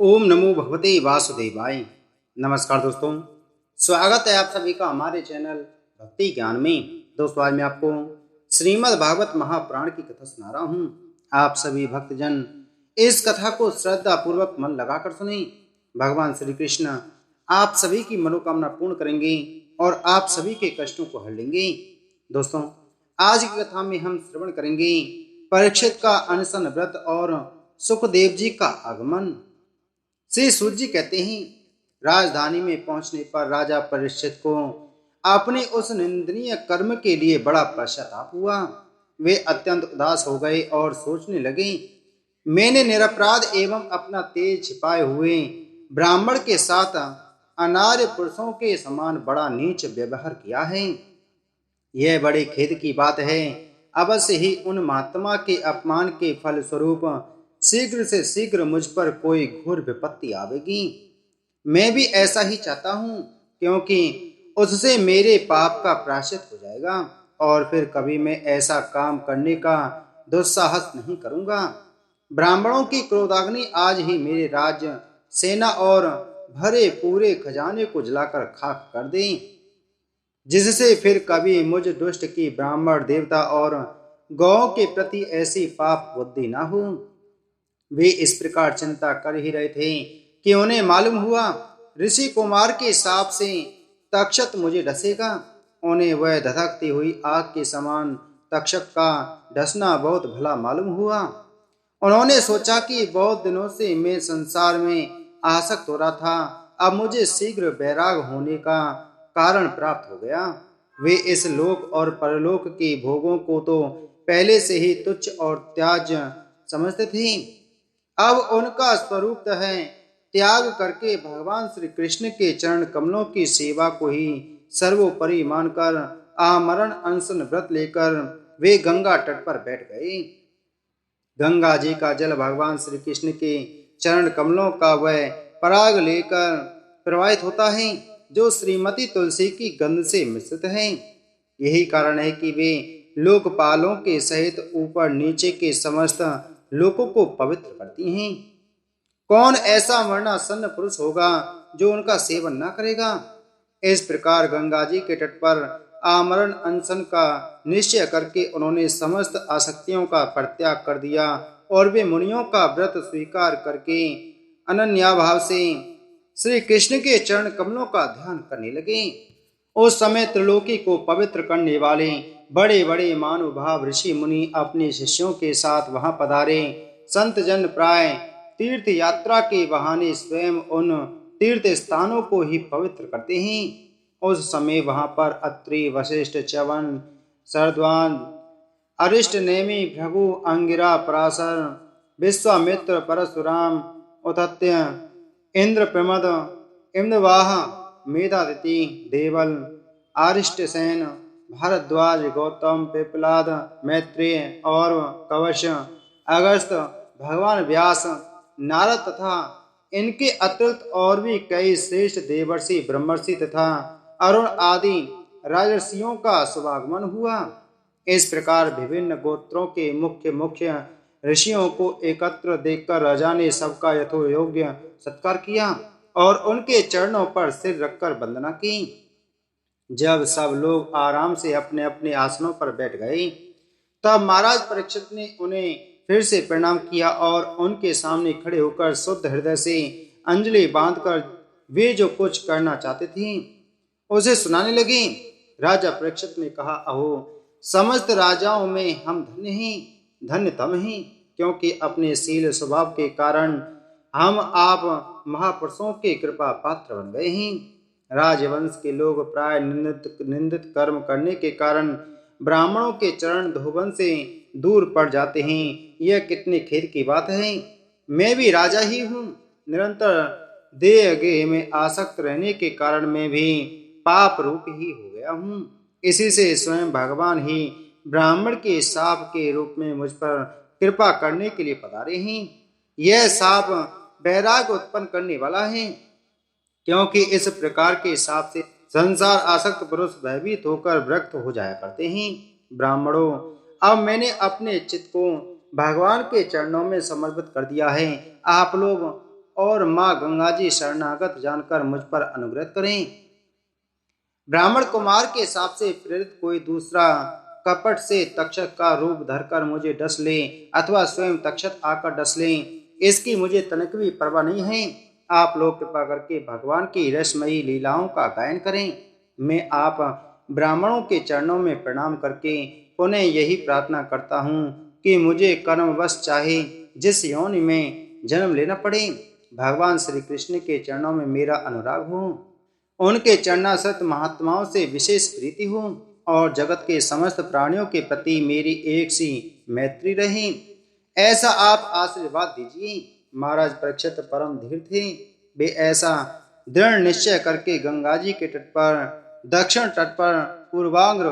ओम नमो भगवते वासुदेवाय। नमस्कार दोस्तों, स्वागत है आप सभी का हमारे चैनल भक्ति ज्ञान में। दोस्तों, आज मैं आपको श्रीमद् भागवत महापुराण की कथा सुना रहा हूँ। आप सभी भक्तजन इस कथा को श्रद्धा पूर्वक मन लगाकर सुने। भगवान श्री कृष्ण आप सभी की मनोकामना पूर्ण करेंगे और आप सभी के कष्टों को हर लेंगे। दोस्तों, आज की कथा में हम श्रवण करेंगे परीक्षित का अनशन व्रत और सुखदेव जी का आगमन। श्री सूत जी कहते हैं, राजधानी में पहुंचने पर राजा परीक्षित को अपने उस निंदनीय कर्म के लिए बड़ा पश्चाताप हुआ। वे अत्यंत उदास हो गए और सोचने लगे, मैंने निरपराध एवं अपना तेज छिपाए हुए ब्राह्मण के साथ अनार्य पुरुषों के समान बड़ा नीच व्यवहार किया है। यह बड़े खेद की बात है। अवश्य ही उन महात्मा के अपमान के फल स्वरूप शीघ्र से शीघ्र मुझ पर कोई घोर विपत्ति आवेगी। मैं भी ऐसा ही चाहता हूँ, क्योंकि उससे मेरे पाप का प्रायश्चित हो जाएगा और फिर कभी मैं ऐसा काम करने का दुस्साहस नहीं करूँगा। ब्राह्मणों की क्रोधाग्नि आज ही मेरे राज्य, सेना और भरे पूरे खजाने को जलाकर खाक कर दे, जिससे फिर कभी मुझ दुष्ट की ब्राह्मण देवता और गौ के प्रति ऐसी पाप बुद्धि न हो। वे इस प्रकार चिंता कर ही रहे थे कि उन्हें मालूम हुआ ऋषि कुमार के साप से तक्षक मुझे डसेगा। उन्हें वह धधकती हुई आग के समान तक्षक का डसना बहुत भला मालूम हुआ। उन्होंने सोचा कि बहुत दिनों से मैं संसार में आसक्त हो रहा था, अब मुझे शीघ्र वैराग होने का कारण प्राप्त हो गया। वे इस लोक और परलोक के भोगों को तो पहले से ही तुच्छ और त्याज्य समझते थे। अब उनका स्वरूप है त्याग करके भगवान श्री कृष्ण के चरण कमलों की सेवा को ही सर्वोपरि मानकर आमरण अनशन व्रत लेकर वे गंगा तट पर बैठ गए। गंगा जी का जल भगवान श्री कृष्ण के चरण कमलों का वह पराग लेकर प्रवाहित होता है जो श्रीमती तुलसी की गंध से मिश्रित है। यही कारण है कि वे लोकपालों के सहित ऊपर नीचे के समस्त लोगों को पवित्र करती हैं। कौन ऐसा मरणासन्न पुरुष होगा जो उनका सेवन न करेगा। इस प्रकार गंगा जी के तट पर आमरण अनशन का निश्चय करके उन्होंने समस्त आसक्तियों का परित्याग कर दिया और वे मुनियों का व्रत स्वीकार करके अनन्याभाव से श्री कृष्ण के चरण कमलों का ध्यान करने लगे। उस समय त्रिलोकी को पवित्र करने वाले बड़े बड़े महानुभाव ऋषि मुनि अपने शिष्यों के साथ वहां पधारे। संत जन प्राय तीर्थ यात्रा के बहाने स्वयं उन तीर्थ स्थानों को ही पवित्र करते हैं। उस समय वहां पर अत्रि, वशिष्ठ, च्यवन, शरद्वान, अरिष्ट नेमि, भृगु, अंगिरा, पराशर, विश्वामित्र, परशुराम, उतत्य, इंद्र, प्रमद, इम्नवाह, मेधातिथि, देवल, आरिष्टसेन, भारद्वाज, गौतम, पिपलाद, मैत्रेय और कवश, अगस्त, भगवान व्यास, नारद तथा इनके अतिरिक्त और भी कई श्रेष्ठ देवर्षि, ब्रह्मर्षि तथा अरुण आदि राजर्षियों का शुभागमन हुआ। इस प्रकार विभिन्न गोत्रों के मुख्य मुख्य ऋषियों को एकत्र देखकर राजा ने सबका यथोयोग्य सत्कार किया और उनके चरणों पर सिर रखकर वंदना की। जब सब लोग आराम से अपने अपने आसनों पर बैठ गए, तब महाराज परीक्षित ने उन्हें फिर से प्रणाम किया और उनके सामने खड़े होकर शुद्ध हृदय से अंजलि बांधकर वे जो कुछ करना चाहते थे उसे सुनाने लगे। राजा परीक्षित ने कहा, अहो, समस्त राजाओं में हम धन्य हैं, धन्य तम हैं, क्योंकि अपने शील स्वभाव के कारण हम आप महापुरुषों के कृपा पात्र बन गए हैं। राजवंश के लोग प्राय निंदित कर्म करने के कारण ब्राह्मणों के चरण धोबन से दूर पड़ जाते हैं। यह कितनी खेद की बात है। मैं भी राजा ही हूँ। निरंतर देह गेह में आसक्त रहने के कारण मैं भी पाप रूप ही हो गया हूँ। इसी से स्वयं भगवान ही ब्राह्मण के शाप के रूप में मुझ पर कृपा करने के लिए पधारे हैं। यह शाप वैराग उत्पन्न करने वाला है, क्योंकि इस प्रकार के शाप से संसार आसक्त पुरुष भयभीत होकर विरक्त हो जाया करते हैं। ब्राह्मणों, अब मैंने अपने चित्त को भगवान के चरणों में समर्पित कर दिया है। आप लोग और माँ गंगा जी शरणागत जानकर मुझ पर अनुग्रह करें। ब्राह्मण कुमार के हिसाब से प्रेरित कोई दूसरा कपट से तक्षक का रूप धरकर मुझे डस ले अथवा स्वयं तक्षक आकर डस ले, इसकी मुझे तनिक भी परवाह नहीं है। आप लोग कृपा करके भगवान की रसमयी लीलाओं का गायन करें। मैं आप ब्राह्मणों के चरणों में प्रणाम करके पुनः यही प्रार्थना करता हूँ कि मुझे कर्मवश चाहे जिस योनि में जन्म लेना पड़े, भगवान श्री कृष्ण के चरणों में मेरा अनुराग हो, उनके चरणाश्रित महात्माओं से विशेष प्रीति हो और जगत के समस्त प्राणियों के प्रति मेरी एक सी मैत्री रहे, ऐसा आप आशीर्वाद दीजिए। महाराज परीक्षित परम धीर थे। वे ऐसा दृढ़ निश्चय करके गंगा जी के तट पर दक्षिण तट पर पूर्वांग्र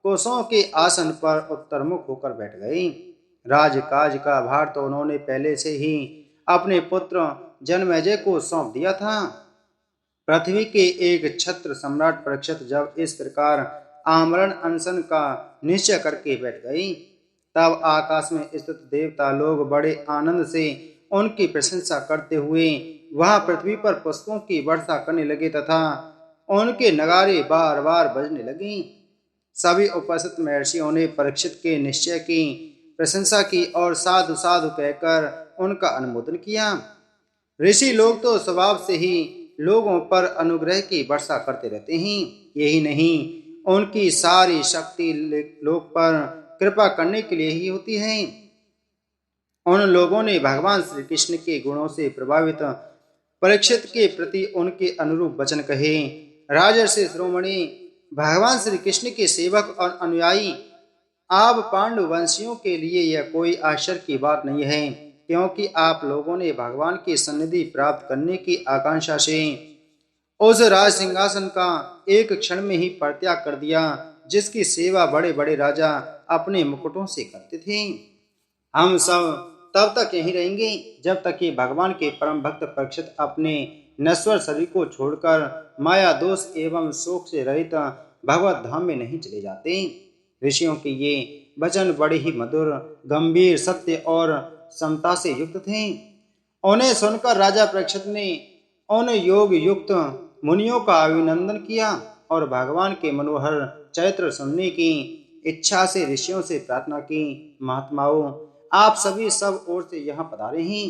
कोसों के आसन पर उत्तरमुख होकर बैठ गए। राजकाज का भार तो उन्होंने पहले से ही अपने पुत्र जन्मेजय को सौंप दिया था। पृथ्वी के एक छत्र सम्राट परीक्षित जब इस प्रकार आमरण अनशन का निश्चय करके बैठ गई, तब आकाश में स्थित देवता लोग बड़े आनंद से उनकी प्रशंसा करते हुए वहां पृथ्वी पर पुष्पों की वर्षा करने लगे तथा उनके नगारे बार बार बजने लगे। सभी उपस्थित महर्षियों ने परीक्षित के निश्चय की प्रशंसा की और साधु साधु कहकर उनका अनुमोदन किया। ऋषि लोग तो स्वभाव से ही लोगों पर अनुग्रह की वर्षा करते रहते हैं। यही नहीं, उनकी सारी शक्ति लोग पर कृपा करने के लिए ही होती है। उन लोगों ने भगवान श्री कृष्ण के गुणों से प्रभावित परीक्षित के प्रति उनके अनुरूप वचन कहे। राजर्षि शिरोमणि, भगवान श्री कृष्ण के सेवक और अनुयायी आप पांडु वंशियों के लिए यह कोई आश्चर्य की बात नहीं है, क्योंकि आप लोगों ने भगवान की सन्निधि प्राप्त करने की आकांक्षा से उस राज सिंहासन का एक क्षण में ही परित्याग कर दिया जिसकी सेवा बड़े बड़े राजा अपने मुकुटों से करते थे। हम सब तब तक यहीं रहेंगे जब तक कि भगवान के परम भक्त परीक्षित अपने नश्वर शरीर को छोड़कर माया दोष एवं शोक से रहित भगवत धाम में नहीं चले जाते। ऋषियों के ये वचन बड़े ही मधुर, गंभीर, सत्य और समता से युक्त थे। उन्हें सुनकर राजा परीक्षित ने उन योग युक्त मुनियों का अभिनंदन किया और भगवान के मनोहर चरित्र सुनने की इच्छा से ऋषियों से प्रार्थना की, महात्माओं, आप सभी सब ओर से यहाँ पधारे हैं।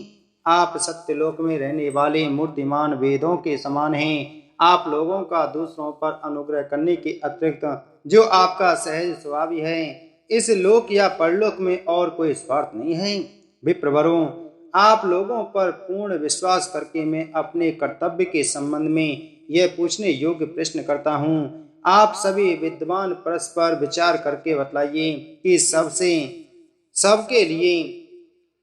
आप सत्यलोक में रहने वाले मूर्तिमान वेदों के समान हैं। आप लोगों का दूसरों पर अनुग्रह करने के अतिरिक्त जो आपका सहज स्वभाव है, इस लोक या परलोक में और कोई स्वार्थ नहीं है। विप्रवरों, आप लोगों पर पूर्ण विश्वास करके मैं अपने कर्तव्य के संबंध में यह पूछने योग्य प्रश्न करता हूँ। आप सभी विद्वान परस्पर विचार करके बतलाइए कि सबके लिए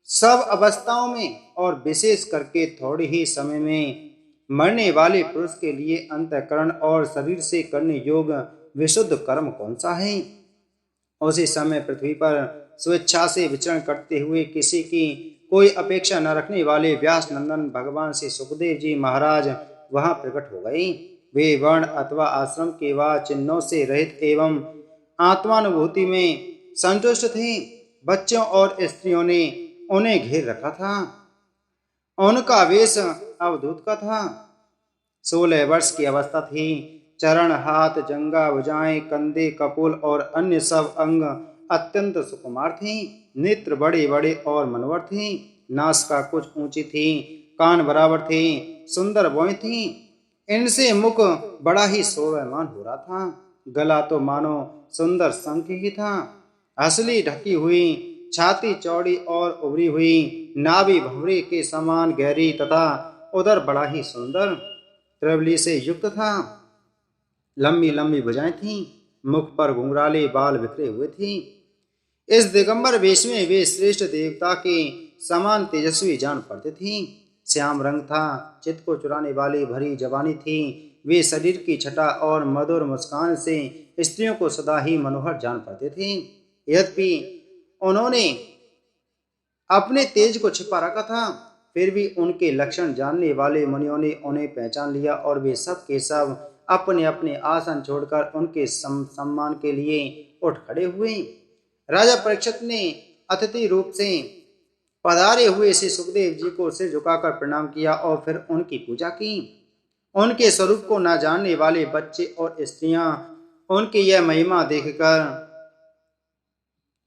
सब अवस्थाओं में और विशेष करके थोड़े ही समय में मरने वाले पुरुष के लिए अंतःकरण और शरीर से करने योग्य विशुद्ध कर्म कौन सा है। उसी समय पृथ्वी पर स्वेच्छा से विचरण करते हुए किसी की कोई अपेक्षा न रखने वाले व्यास नंदन भगवान श्री सुखदेव जी महाराज वहां प्रकट हो गए। वे वर्ण अथवा आश्रम के वा चिन्हों से रहित एवं आत्मानुभूति में संतुष्ट थे। बच्चों और स्त्रियों ने उन्हें घेर रखा था। उनका वेश अवधूत का था। 16 वर्ष की अवस्था थी। चरण, हाथ, जंगा, भुजाएं, कंधे, कपोल और अन्य सब अंग अत्यंत सुकुमार थे। नेत्र बड़े बड़े और मनोहर थे। नासिका कुछ ऊंची थी, कान बराबर थे, सुंदर भौहें थी। इनसे मुख बड़ा ही शोभायमान हो रहा था। गला तो मानो सुंदर शंख ही था। हंसली ढकी हुई छाती चौड़ी और उभरी हुई, नाभि भंवरे के समान गहरी तथा उदर बड़ा ही सुंदर त्रिवली से युक्त था। लंबी लंबी भुजाएं थीं। मुख पर घुंघराले बाल बिखरे हुए थे। इस दिगंबर वेश में वे श्रेष्ठ देवता के समान तेजस्वी जान पड़ते थे। श्याम रंग था, चित्त को चुराने वाली भरी जवानी थी। वे शरीर की छटा और मधुर मुस्कान से स्त्रियों को सदा ही मनोहर जान पड़ते थे। यद्यपि उन्होंने अपने तेज को छिपा रखा था, फिर भी उनके लक्षण जानने वाले मुनियों ने उन्हें पहचान लिया और वे सब के सब अपने अपने आसन छोड़कर उनके सम्मान के लिए उठ खड़े हुए। राजा परीक्षित ने अतिथि रूप से पधारे हुए श्री सुखदेव जी को सिर झुकाकर प्रणाम किया और फिर उनकी पूजा की। उनके स्वरूप को न जानने वाले बच्चे और स्त्रियां उनकी यह महिमा देखकर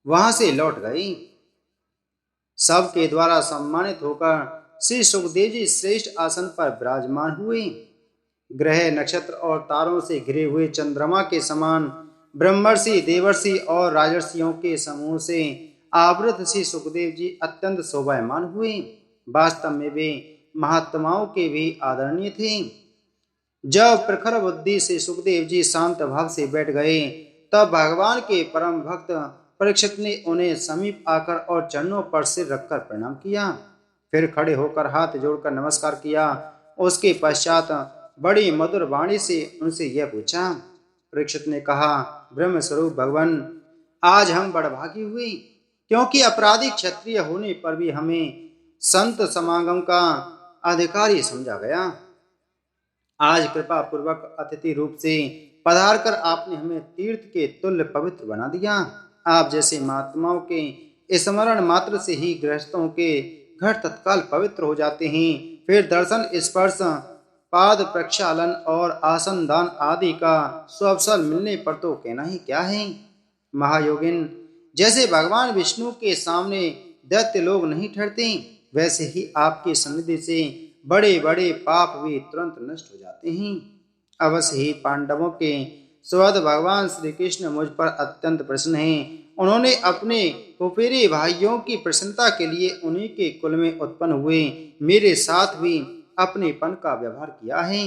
वहां से लौट गई। सबके द्वारा सम्मानित होकर श्री सुखदेव जी श्रेष्ठ आसन पर विराजमान हुए। ग्रह नक्षत्र और तारों से घिरे हुए चंद्रमा के समान ब्रह्मर्षि, देवर्षि और राजर्षियों के समूह से आवृत श्री सुखदेव जी अत्यंत शोभायमान हुए। वास्तव में वे महात्माओं के भी आदरणीय थे। जब प्रखर बुद्धि से सुखदेव जी शांत भाव से बैठ गए, तब भगवान के परम भक्त परीक्षित ने उन्हें समीप आकर और चरणों पर सिर रखकर प्रणाम किया। फिर खड़े होकर हाथ जोड़कर नमस्कार किया। उसके पश्चात बड़ी मधुर वाणी से उनसे यह पूछा। परीक्षित ने कहा, ब्रह्म स्वरूप भगवान, आज हम बड़भागी हुए, क्योंकि अपराधी क्षत्रिय होने पर भी हमें संत समागम का अधिकारी समझा गया। आज कृपा पूर्वक अतिथि रूप से पधार कर आपने हमें तीर्थ के तुल्य पवित्र बना दिया। आप जैसे महात्माओं के स्मरण मात्र से ही गृहस्थों के घर तत्काल पवित्र हो जाते हैं। फिर दर्शन, स्पर्श, पाद प्रक्षालन और आसन दान आदि का स्वावसल मिलने पर तो कहना ही क्या है। महायोगिन, जैसे भगवान विष्णु के सामने दैत्य लोग नहीं ठहरते, वैसे ही आपकी सन्निधि से बड़े बड़े पाप भी तुरंत नष्ट हो जाते हैं। अवश्य ही पांडवों के सुहृद भगवान श्री कृष्ण मुझ पर अत्यंत प्रसन्न हैं। उन्होंने अपने फुफेरे भाइयों की प्रसन्नता के लिए उन्हीं के कुल में उत्पन्न हुए मेरे साथ भी अपनेपन का व्यवहार किया है।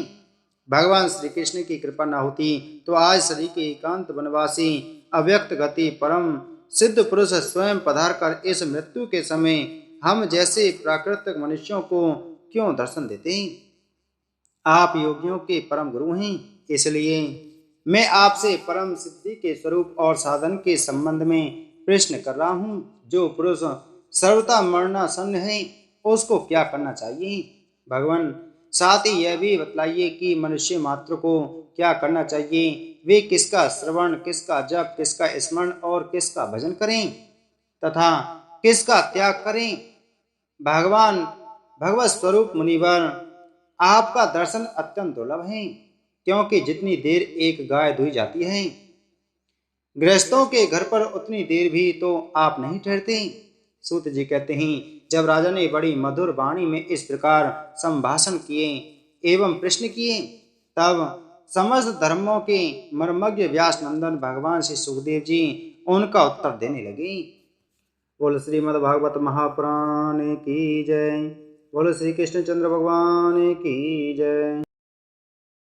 भगवान श्री कृष्ण की कृपा न होती तो आज सभी के एकांत वनवासी अव्यक्त गति परम सिद्ध पुरुष स्वयं पधार कर इस मृत्यु के समय हम जैसे प्राकृतिक मनुष्यों को क्यों दर्शन देते हैं। आप योगियों के परम गुरु हैं, इसलिए मैं आपसे परम सिद्धि के स्वरूप और साधन के संबंध में प्रश्न कर रहा हूँ। जो पुरुष सर्वथा मरणासन्न है, उसको क्या करना चाहिए। भगवान, साथ ही यह भी बतलाइए कि मनुष्य मात्र को क्या करना चाहिए। वे किसका श्रवण, किसका जप, किसका स्मरण और किसका भजन करें तथा किसका त्याग करें। भगवान भगवत स्वरूप मुनिवर, आपका दर्शन अत्यंत दुर्लभ है, क्योंकि जितनी देर एक गाय दुही जाती है, गृहस्थों के घर पर उतनी देर भी तो आप नहीं ठहरते। सूत जी कहते हैं, जब राजा ने बड़ी मधुर वाणी में इस प्रकार संभाषण किए एवं प्रश्न किए, तब समस्त धर्मों के मर्मज्ञ व्यास नंदन भगवान श्री सुखदेव जी उनका उत्तर देने लगे। बोल श्रीमद् भागवत महापुराण की जय। बोल श्री कृष्णचंद्र भगवान की जय।